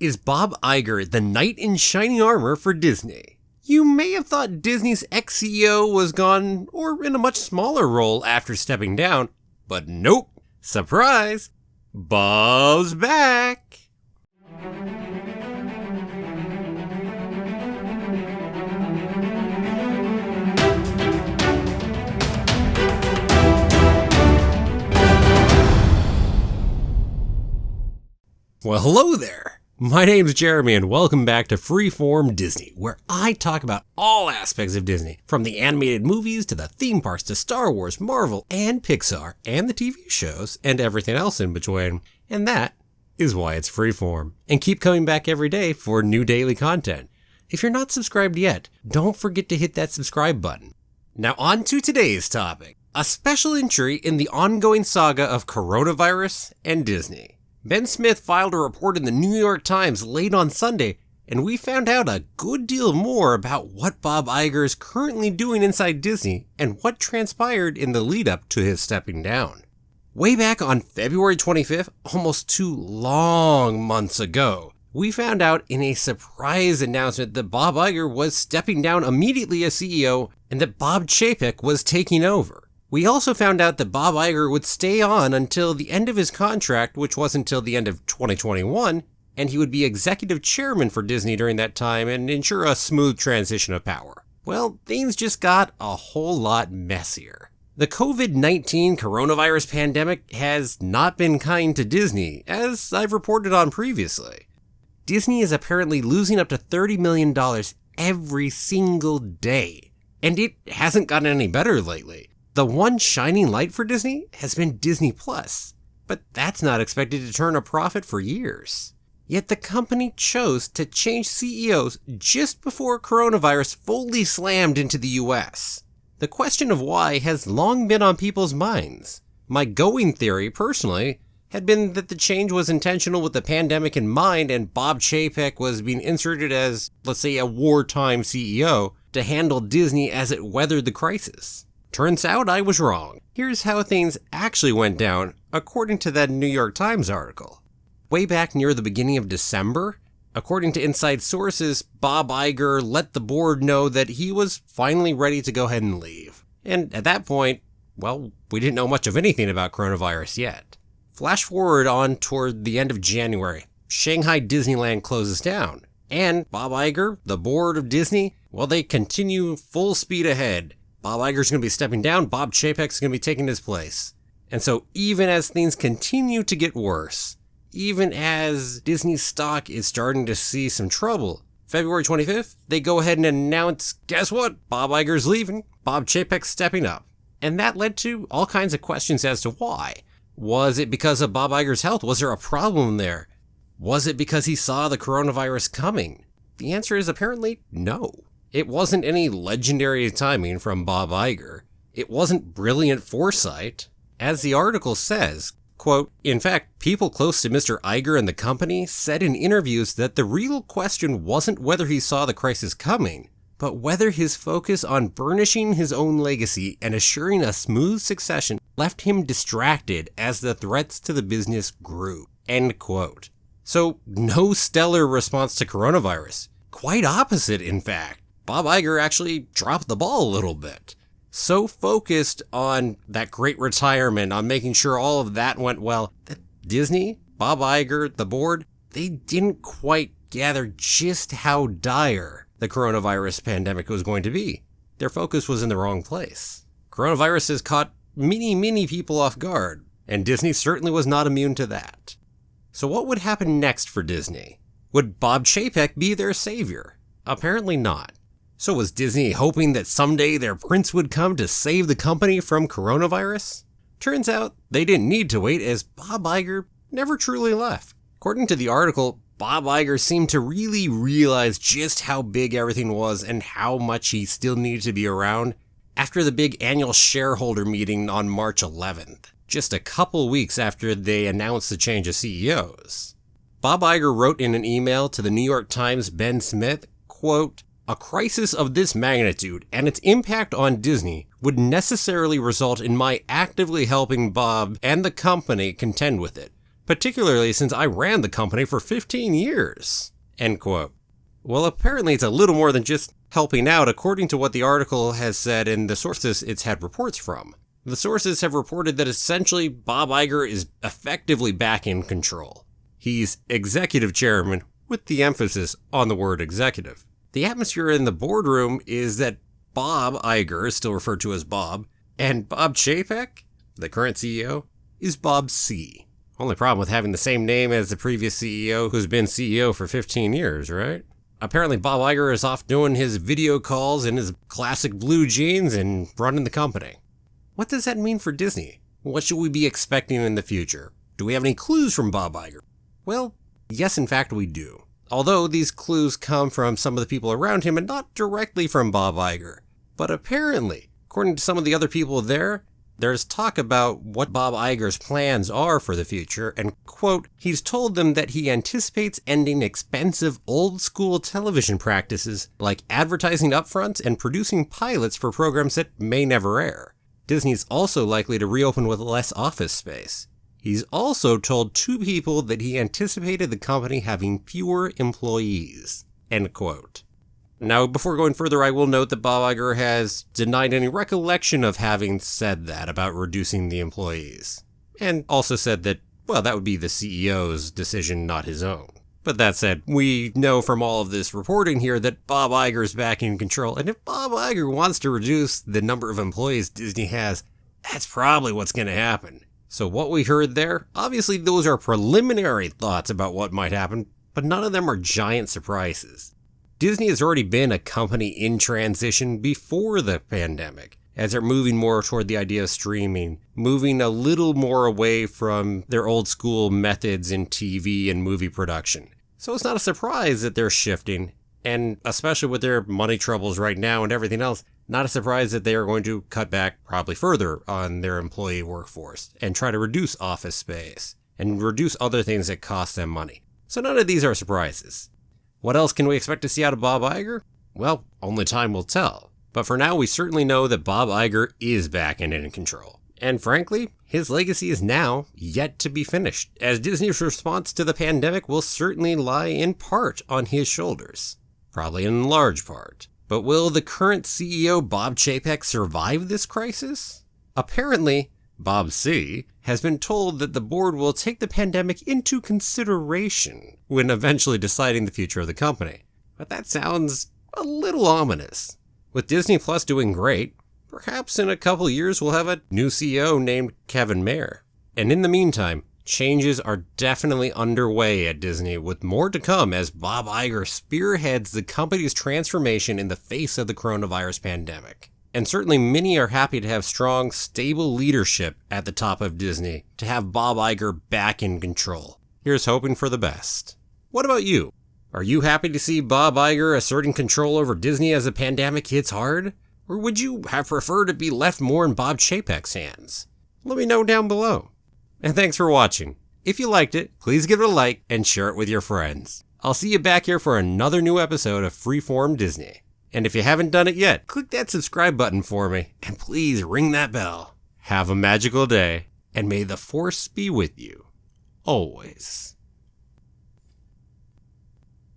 Is Bob Iger the knight in shining armor for Disney? You may have thought Disney's ex-CEO was gone, or in a much smaller role after stepping down, but nope. Surprise! Bob's back! Well, hello there! My name's Jeremy and welcome back to Freeform Disney, where I talk about all aspects of Disney, from the animated movies to the theme parks to Star Wars, Marvel, and Pixar, and the TV shows, and everything else in between. And that is why it's Freeform. And keep coming back every day for new daily content. If you're not subscribed yet, don't forget to hit that subscribe button. Now on to today's topic, a special entry in the ongoing saga of coronavirus and Disney. Ben Smith filed a report in the New York Times late on Sunday, and we found out a good deal more about what Bob Iger is currently doing inside Disney and what transpired in the lead up to his stepping down. Way back on February 25th, almost 2 long months ago, we found out in a surprise announcement that Bob Iger was stepping down immediately as CEO and that Bob Chapek was taking over. We also found out that Bob Iger would stay on until the end of his contract, which was until the end of 2021, and he would be executive chairman for Disney during that time and ensure a smooth transition of power. Well, things just got a whole lot messier. The COVID-19 coronavirus pandemic has not been kind to Disney, as I've reported on previously. Disney is apparently losing up to $30 million every single day, and it hasn't gotten any better lately. The one shining light for Disney has been Disney Plus, but that's not expected to turn a profit for years. Yet the company chose to change CEOs just before coronavirus fully slammed into the US. The question of why has long been on people's minds. My going theory, personally, had been that the change was intentional with the pandemic in mind and Bob Chapek was being inserted as, let's say, a wartime CEO to handle Disney as it weathered the crisis. Turns out I was wrong. Here's how things actually went down, according to that New York Times article. Way back near the beginning of December, according to inside sources, Bob Iger let the board know that he was finally ready to go ahead and leave. And at that point, well, we didn't know much of anything about coronavirus yet. Flash forward on toward the end of January, Shanghai Disneyland closes down. And Bob Iger, the board of Disney, well, they continue full speed ahead. Bob Iger's going to be stepping down, Bob Chapek's going to be taking his place. And so even as things continue to get worse, even as Disney's stock is starting to see some trouble, February 25th, they go ahead and announce, guess what? Bob Iger's leaving, Bob Chapek's stepping up. And that led to all kinds of questions as to why. Was it because of Bob Iger's health? Was there a problem there? Was it because he saw the coronavirus coming? The answer is apparently no. It wasn't any legendary timing from Bob Iger. It wasn't brilliant foresight. As the article says, quote, in fact, people close to Mr. Iger and the company said in interviews that the real question wasn't whether he saw the crisis coming, but whether his focus on burnishing his own legacy and assuring a smooth succession left him distracted as the threats to the business grew, end quote. So, no stellar response to coronavirus. Quite opposite, in fact. Bob Iger actually dropped the ball a little bit. So focused on that great retirement, on making sure all of that went well, that Disney, Bob Iger, the board, they didn't quite gather just how dire the coronavirus pandemic was going to be. Their focus was in the wrong place. Coronavirus has caught many people off guard, and Disney certainly was not immune to that. So what would happen next for Disney? Would Bob Chapek be their savior? Apparently not. So was Disney hoping that someday their prince would come to save the company from coronavirus? Turns out they didn't need to wait, as Bob Iger never truly left. According to the article, Bob Iger seemed to really realize just how big everything was and how much he still needed to be around after the big annual shareholder meeting on March 11th, just a couple weeks after they announced the change of CEOs. Bob Iger wrote in an email to the New York Times' Ben Smith, quote, a crisis of this magnitude and its impact on Disney would necessarily result in my actively helping Bob and the company contend with it. particularly since I ran the company for 15 years, end quote. Well, apparently it's a little more than just helping out, according to what the article has said and the sources it's had reports from. The sources have reported that essentially Bob Iger is effectively back in control. He's executive chairman, with the emphasis on the word executive. The atmosphere in the boardroom is that Bob Iger is still referred to as Bob, and Bob Chapek, the current CEO, is Bob C. Only problem with having the same name as the previous CEO who's been CEO for 15 years, right? Apparently Bob Iger is off doing his video calls in his classic blue jeans and running the company. What does that mean for Disney? What should we be expecting in the future? Do we have any clues from Bob Iger? Well, yes, in fact we do. Although these clues come from some of the people around him and not directly from Bob Iger. But apparently, according to some of the other people there's talk about what Bob Iger's plans are for the future, and, quote, he's told them that he anticipates ending expensive old-school television practices like advertising upfront and producing pilots for programs that may never air. Disney's also likely to reopen with less office space. He's also told 2 people that he anticipated the company having fewer employees, end quote. Now, before going further, I will note that Bob Iger has denied any recollection of having said that about reducing the employees, and also said that, well, that would be the CEO's decision, not his own. But that said, we know from all of this reporting here that Bob Iger is back in control, and if Bob Iger wants to reduce the number of employees Disney has, that's probably what's going to happen. So what we heard there, obviously those are preliminary thoughts about what might happen, but none of them are giant surprises. Disney has already been a company in transition before the pandemic, as they're moving more toward the idea of streaming, moving a little more away from their old school methods in TV and movie production. So it's not a surprise that they're shifting, and especially with their money troubles right now and everything else, not a surprise that they are going to cut back probably further on their employee workforce and try to reduce office space and reduce other things that cost them money. So none of these are surprises. What else can we expect to see out of Bob Iger? Well, only time will tell. But for now, we certainly know that Bob Iger is back and in control. And frankly, his legacy is now yet to be finished, as Disney's response to the pandemic will certainly lie in part on his shoulders. Probably in large part. But will the current CEO Bob Chapek survive this crisis? Apparently, Bob C. has been told that the board will take the pandemic into consideration when eventually deciding the future of the company. But that sounds a little ominous. With Disney Plus doing great, perhaps in a couple years we'll have a new CEO named Kevin Mayer. And in the meantime, changes are definitely underway at Disney, with more to come as Bob Iger spearheads the company's transformation in the face of the coronavirus pandemic. And certainly many are happy to have strong, stable leadership at the top of Disney, to have Bob Iger back in control. Here's hoping for the best. What about you? Are you happy to see Bob Iger asserting control over Disney as the pandemic hits hard? Or would you have preferred to be left more in Bob Chapek's hands? Let me know down below. And thanks for watching. If you liked it, please give it a like and share it with your friends. I'll see you back here for another new episode of Freeform Disney. And if you haven't done it yet, click that subscribe button for me, and please ring that bell. Have a magical day, and may the Force be with you, always.